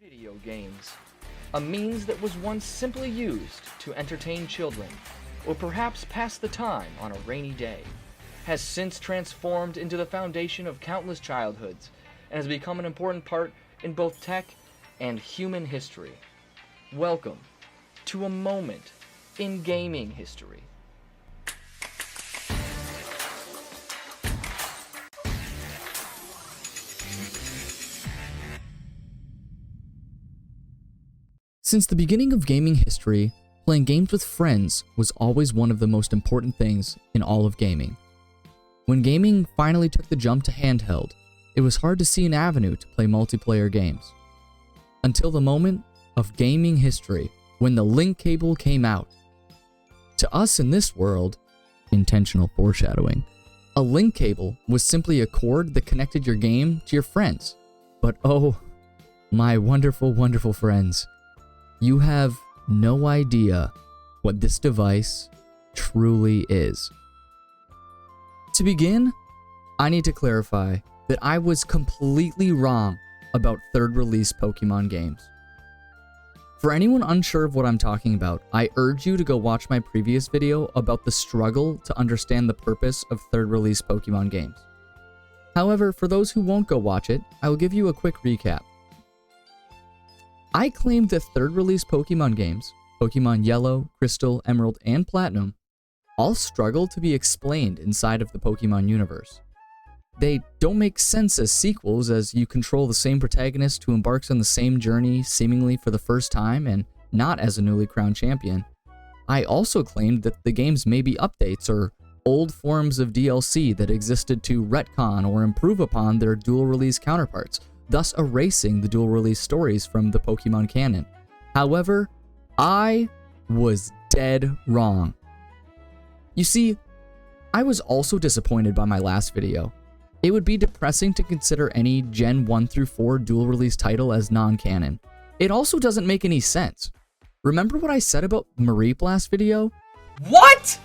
Video games, a means that was once simply used to entertain children, or perhaps pass the time on a rainy day, has since transformed into the foundation of countless childhoods, and has become an important part in both tech and human history. Welcome to a moment in gaming history. Since the beginning of gaming history, playing games with friends was always one of the most important things in all of gaming. When gaming finally took the jump to handheld, it was hard to see an avenue to play multiplayer games. Until the moment of gaming history, when the link cable came out. To us in this world, intentional foreshadowing, a link cable was simply a cord that connected your game to your friends. But oh, my wonderful, wonderful friends, you have no idea what this device truly is. To begin, I need to clarify that I was completely wrong about third release Pokemon games. For anyone unsure of what I'm talking about, I urge you to go watch my previous video about the struggle to understand the purpose of third release Pokemon games. However, for those who won't go watch it, I will give you a quick recap. I claimed that third release Pokemon games, Pokemon Yellow, Crystal, Emerald, and Platinum, all struggle to be explained inside of the Pokemon universe. They don't make sense as sequels, as you control the same protagonist who embarks on the same journey seemingly for the first time and not as a newly crowned champion. I also claimed that the games may be updates or old forms of DLC that existed to retcon or improve upon their dual release counterparts, thus erasing the dual release stories from the Pokemon canon. However, I was dead wrong. You see, I was also disappointed by my last video. It would be depressing to consider any Gen 1 through 4 dual release title as non-canon. It also doesn't make any sense. Remember what I said about Mareep last video? What?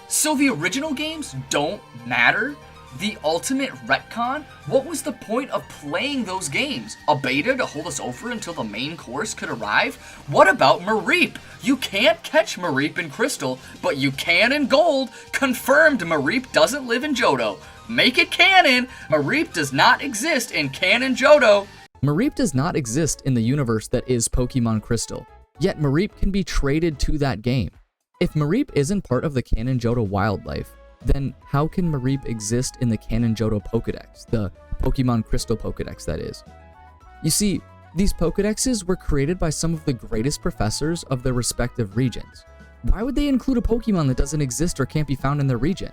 So the original games don't matter? The ultimate retcon? What was the point of playing those games? A beta to hold us over until the main course could arrive? What about Mareep? You can't catch Mareep in Crystal, but you can in Gold. Confirmed Mareep doesn't live in Johto. Make it canon! Mareep does not exist in canon Johto. Mareep does not exist in the universe that is Pokemon Crystal, yet Mareep can be traded to that game. If Mareep isn't part of the canon Johto wildlife, then how can Mareep exist in the canon Johto Pokedex, the Pokemon Crystal Pokedex that is? You see, these Pokedexes were created by some of the greatest professors of their respective regions. Why would they include a Pokemon that doesn't exist or can't be found in their region?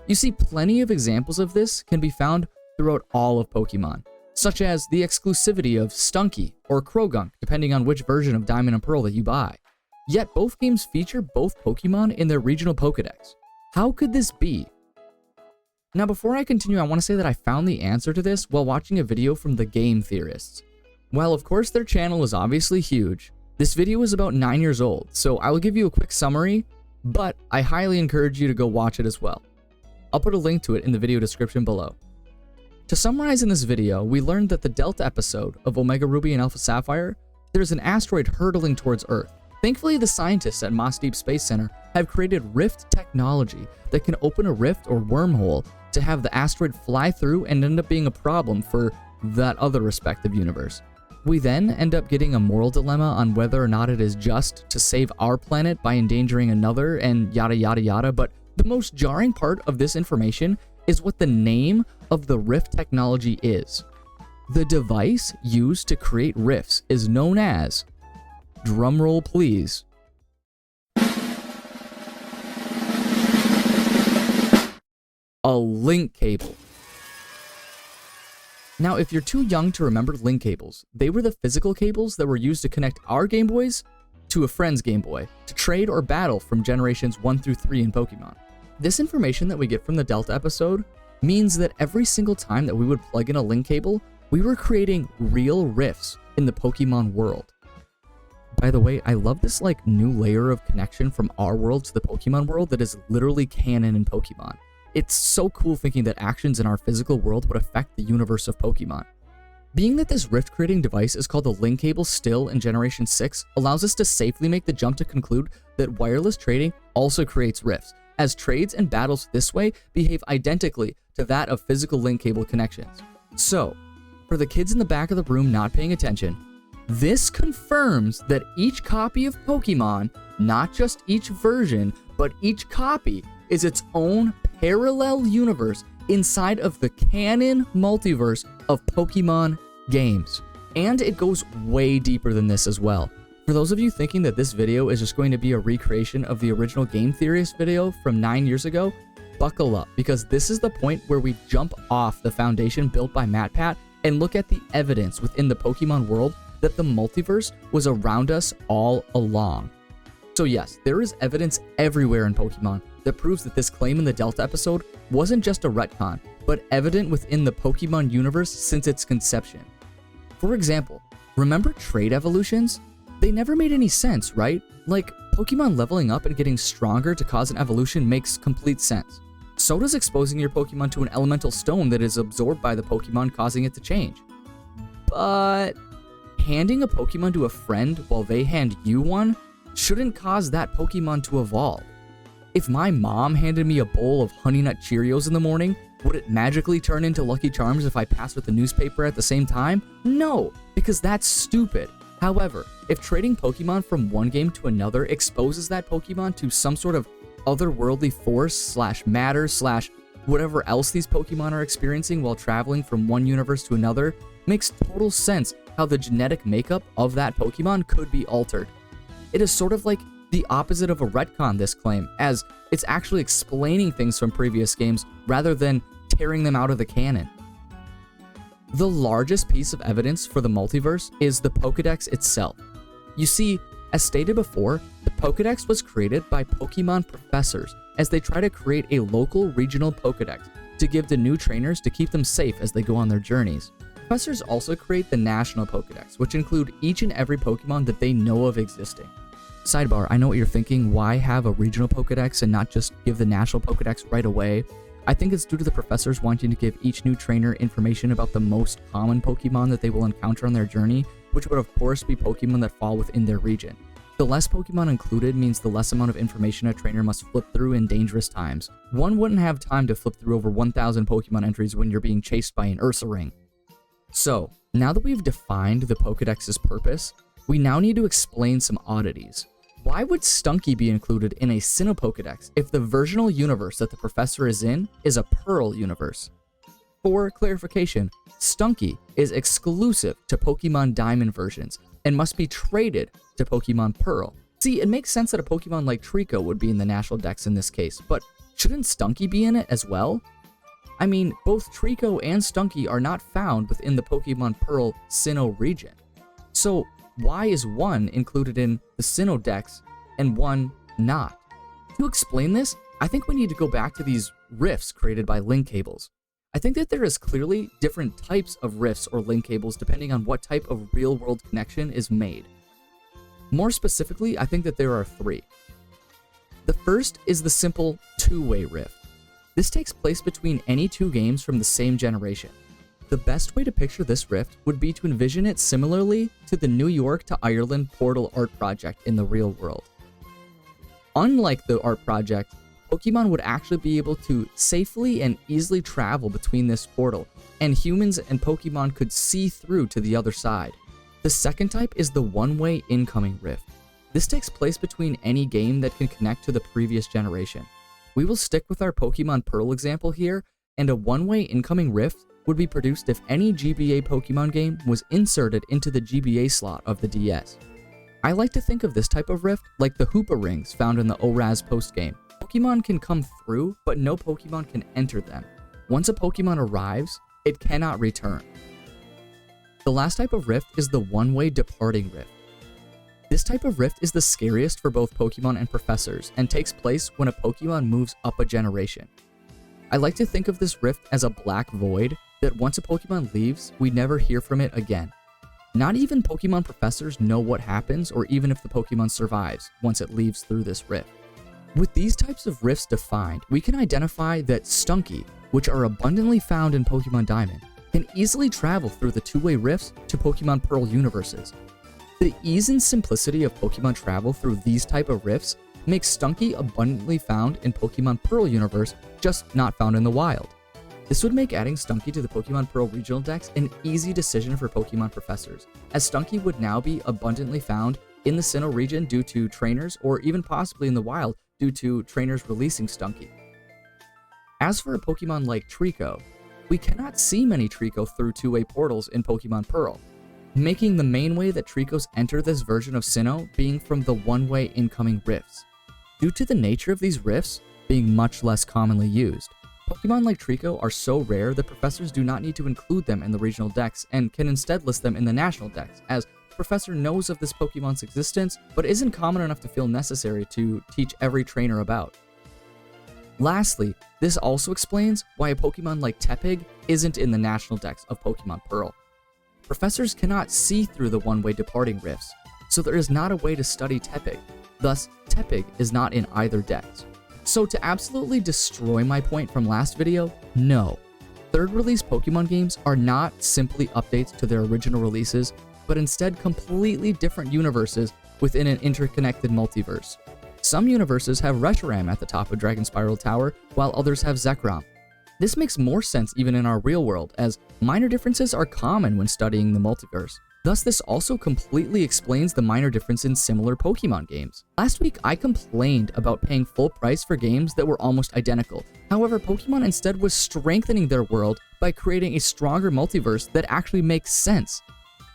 You see, plenty of examples of this can be found throughout all of Pokemon, such as the exclusivity of Stunky or Krogunk, depending on which version of Diamond and Pearl that you buy. Yet both games feature both Pokemon in their regional Pokedex. How could this be? Now, before I continue, I want to say that I found the answer to this while watching a video from the Game Theorists. While of course their channel is obviously huge, this video is about 9 years old, so I will give you a quick summary, but I highly encourage you to go watch it as well. I'll put a link to it in the video description below. To summarize in this video, we learned that the Delta episode of Omega Ruby and Alpha Sapphire, there's an asteroid hurtling towards Earth. Thankfully, the scientists at Moss Deep Space Center have created rift technology that can open a rift or wormhole to have the asteroid fly through and end up being a problem for that other respective universe. We then end up getting a moral dilemma on whether or not it is just to save our planet by endangering another and yada yada yada, but the most jarring part of this information is what the name of the rift technology is. The device used to create rifts is known as, drumroll please, a link cable. Now, if you're too young to remember link cables, they were the physical cables that were used to connect our Game Boys to a friend's Game Boy to trade or battle from generations 1 through 3 in Pokemon. This information that we get from the Delta episode means that every single time that we would plug in a link cable, we were creating real rifts in the Pokemon world. By the way, I love this new layer of connection from our world to the Pokemon world that is literally canon in Pokemon. It's so cool thinking that actions in our physical world would affect the universe of Pokemon. Being that this rift creating device is called the link cable still in Generation 6 allows us to safely make the jump to conclude that wireless trading also creates rifts, as trades and battles this way behave identically to that of physical link cable connections. So, for the kids in the back of the room not paying attention, this confirms that each copy of Pokemon, not just each version, but each copy, is its own parallel universe inside of the canon multiverse of Pokemon games. And it goes way deeper than this as well. For those of you thinking that this video is just going to be a recreation of the original Game Theorist video from 9 years ago, buckle up, because this is the point where we jump off the foundation built by MatPat and look at the evidence within the Pokemon world that the multiverse was around us all along. So yes, there is evidence everywhere in Pokemon that proves that this claim in the Delta episode wasn't just a retcon, but evident within the Pokemon universe since its conception. For example, remember trade evolutions? They never made any sense, right? Like, Pokemon leveling up and getting stronger to cause an evolution makes complete sense. So does exposing your Pokemon to an elemental stone that is absorbed by the Pokemon, causing it to change. But handing a Pokemon to a friend while they hand you one shouldn't cause that Pokemon to evolve. If my mom handed me a bowl of Honey Nut Cheerios in the morning, would it magically turn into Lucky Charms if I passed with the newspaper at the same time? No, because that's stupid. However, if trading Pokemon from one game to another exposes that Pokemon to some sort of otherworldly force / matter / whatever else these Pokemon are experiencing while traveling from one universe to another, makes total sense how the genetic makeup of that Pokemon could be altered. It is sort of like the opposite of a retcon, this claim, as it's actually explaining things from previous games rather than tearing them out of the canon. The largest piece of evidence for the multiverse is the Pokédex itself. You see, as stated before, the Pokédex was created by Pokemon professors as they try to create a local regional Pokédex to give to new trainers to keep them safe as they go on their journeys. Professors also create the National Pokédex, which include each and every Pokemon that they know of existing. Sidebar, I know what you're thinking, why have a regional Pokédex and not just give the National Pokédex right away? I think it's due to the professors wanting to give each new trainer information about the most common Pokemon that they will encounter on their journey, which would of course be Pokemon that fall within their region. The less Pokemon included means the less amount of information a trainer must flip through in dangerous times. One wouldn't have time to flip through over 1,000 Pokemon entries when you're being chased by an Ursaring. So, now that we've defined the Pokédex's purpose, we now need to explain some oddities. Why would Stunky be included in a Sinnoh Pokédex if the versional universe that the professor is in is a Pearl universe? For clarification, Stunky is exclusive to Pokemon Diamond versions and must be traded to Pokemon Pearl. See, it makes sense that a Pokemon like Trico would be in the National Dex in this case, but shouldn't Stunky be in it as well? I mean, both Trico and Stunky are not found within the Pokemon Pearl Sinnoh region. So, why is one included in the Sinnoh Dex and one not? To explain this, I think we need to go back to these rifts created by link cables. I think that there is clearly different types of rifts or link cables depending on what type of real-world connection is made. More specifically, I think that there are 3. The first is the simple two-way rift. This takes place between any 2 games from the same generation. The best way to picture this rift would be to envision it similarly to the New York to Ireland portal art project in the real world. Unlike the art project, Pokemon would actually be able to safely and easily travel between this portal, and humans and Pokemon could see through to the other side. The second type is the one-way incoming rift. This takes place between any game that can connect to the previous generation. We will stick with our Pokemon Pearl example here, and a one-way incoming rift would be produced if any GBA Pokemon game was inserted into the GBA slot of the DS. I like to think of this type of rift like the Hoopa rings found in the ORAS postgame. Pokemon can come through, but no Pokemon can enter them. Once a Pokemon arrives, it cannot return. The last type of rift is the one-way departing rift. This type of rift is the scariest for both Pokemon and professors, and takes place when a Pokemon moves up a generation. I like to think of this rift as a black void that once a Pokemon leaves, we never hear from it again. Not even Pokemon professors know what happens or even if the Pokemon survives once it leaves through this rift. With these types of rifts defined, we can identify that Stunky, which are abundantly found in Pokemon Diamond, can easily travel through the two-way rifts to Pokemon Pearl universes. The ease and simplicity of Pokemon travel through these type of rifts makes Stunky abundantly found in Pokemon Pearl universe, just not found in the wild. This would make adding Stunky to the Pokemon Pearl regional dex an easy decision for Pokemon professors, as Stunky would now be abundantly found in the Sinnoh region due to trainers, or even possibly in the wild due to trainers releasing Stunky. As for a Pokemon like Trico, we cannot see many Trico through two-way portals in Pokemon Pearl, making the main way that Tricos enter this version of Sinnoh being from the one-way incoming rifts. Due to the nature of these rifts being much less commonly used, Pokemon like Trico are so rare that professors do not need to include them in the regional dex and can instead list them in the national dex, as the professor knows of this Pokemon's existence but isn't common enough to feel necessary to teach every trainer about. Lastly, this also explains why a Pokemon like Tepig isn't in the national dex of Pokemon Pearl. Professors cannot see through the one-way departing rifts, so there is not a way to study Tepig. Thus, Tepig is not in either dex. So to absolutely destroy my point from last video, no. Third release Pokemon games are not simply updates to their original releases, but instead completely different universes within an interconnected multiverse. Some universes have Reshiram at the top of Dragon Spiral Tower, while others have Zekrom. This makes more sense even in our real world, as minor differences are common when studying the multiverse. Thus, this also completely explains the minor difference in similar Pokemon games. Last week, I complained about paying full price for games that were almost identical. However, Pokemon instead was strengthening their world by creating a stronger multiverse that actually makes sense.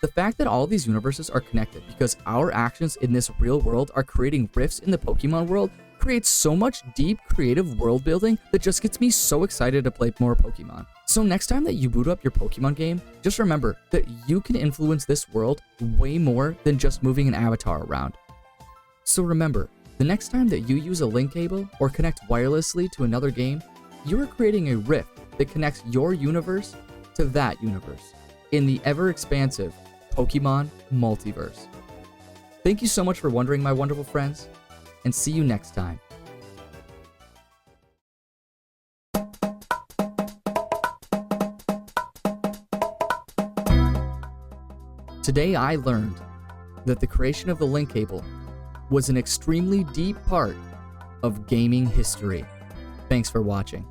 The fact that all of these universes are connected because our actions in this real world are creating rifts in the Pokemon world creates so much deep, creative world building that just gets me so excited to play more Pokemon. So next time that you boot up your Pokemon game, just remember that you can influence this world way more than just moving an avatar around. So remember, the next time that you use a link cable or connect wirelessly to another game, you are creating a rift that connects your universe to that universe in the ever-expansive Pokemon Multiverse. Thank you so much for wondering, my wonderful friends, and see you next time. Today I learned that the creation of the link cable was an extremely deep part of gaming history. Thanks for watching.